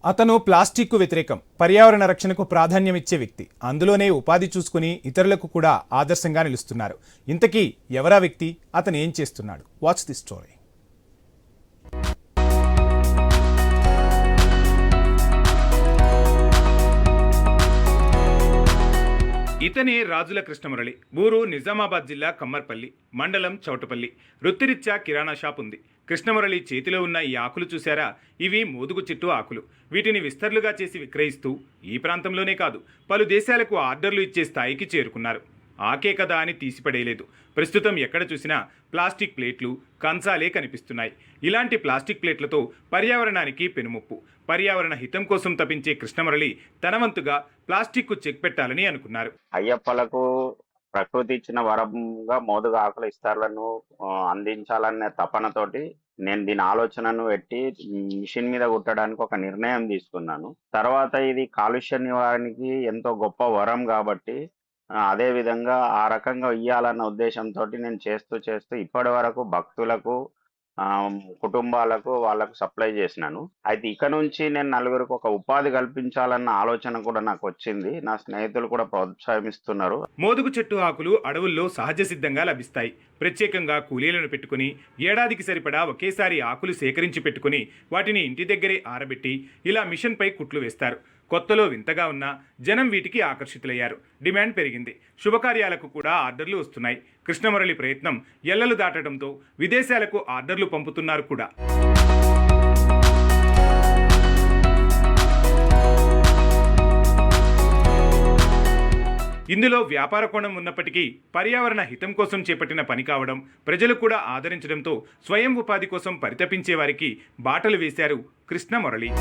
అతను ప్లాస్టిక్కు వ్యతిరేకం, పర్యావరణ రక్షణకు ప్రాధాన్యం ఇచ్చే వ్యక్తి. అందులోనే ఉపాధి చూసుకుని ఇతరులకు కూడా ఆదర్శంగా నిలుస్తున్నారు. ఇంతకీ ఎవరా వ్యక్తి? అతను ఏం చేస్తున్నాడు? Watch the story. ఇతనే రాజుల కృష్ణమురళి. ఊరు నిజామాబాద్ జిల్లా కమ్మర్పల్లి, మండలం చౌటపల్లి. వృత్తిరీత్యా కిరాణా షాప్ ఉంది. కృష్ణమురళి చేతిలో ఉన్న ఈ ఆకులు చూశారా? ఇవి మోదుగు చెట్టు ఆకులు. వీటిని విస్తర్లుగా చేసి విక్రయిస్తూ ఈ ప్రాంతంలోనే కాదు, పలు దేశాలకు ఆర్డర్లు ఇచ్చే స్థాయికి చేరుకున్నారు. ఆకే కదా అని తీసిపడేయలేదు. ప్రస్తుతం ఎక్కడ చూసినా ప్లాస్టిక్ ప్లేట్లు, కంచాలే కనిపిస్తున్నాయి. ఇలాంటి ప్లాస్టిక్ ప్లేట్లతో పర్యావరణానికి పెనుముప్పు. పర్యావరణ హితం కోసం తపించే కృష్ణమురళి తన వంతుగా ప్లాస్టిక్ కు చెక్ పెట్టాలని అనుకున్నారు. అయ్యప్పలకు ప్రకృతి ఇచ్చిన వరంగా మోదుగా ఆకుల ఇస్తార్లను అందించాలనే తపనతోటి నేను దీని ఆలోచనను పెట్టి మిషన్ మీద కుట్టడానికి ఒక నిర్ణయం తీసుకున్నాను. తర్వాత ఇది కాలుష్య నివారణకి ఎంతో గొప్ప వరం కాబట్టి అదే విధంగా ఆ రకంగా ఇయ్యాలన్న ఉద్దేశంతో నేను చేస్తూ ఇప్పటి వరకు భక్తులకు కుటుంబాలకు వాళ్ళకు సప్లై చేసినాను. అయితే ఇక నుంచి నేను నలుగురికి ఒక ఉపాధి కల్పించాలన్న ఆలోచన కూడా నాకు వచ్చింది. నా స్నేహితులు కూడా ప్రోత్సహిస్తున్నారు. మోదుగు చెట్టు ఆకులు అడవుల్లో సహజ సిద్ధంగా లభిస్తాయి. ప్రత్యేకంగా కూలీలను పెట్టుకుని ఏడాదికి సరిపడా ఒకేసారి ఆకులు సేకరించి పెట్టుకుని వాటిని ఇంటి దగ్గరే ఆరబెట్టి ఇలా మిషన్ పై కుట్లు వేస్తారు. కొత్తలో వింతగా ఉన్న జనం వీటికి ఆకర్షితులయ్యారు. డిమాండ్ పెరిగింది. శుభకార్యాలకు కూడా ఆర్డర్లు వస్తున్నాయి. కృష్ణమురళి ప్రయత్నం ఎల్లలు దాటడంతో విదేశాలకు ఆర్డర్లు పంపుతున్నారు కూడా. ఇందులో వ్యాపార కోణం ఉన్నప్పటికీ పర్యావరణ హితం కోసం చేపట్టిన పని కావడం, ప్రజలు కూడా ఆదరించడంతో స్వయం ఉపాధి కోసం పరితపించే వారికి బాటలు వేశారు కృష్ణమురళి.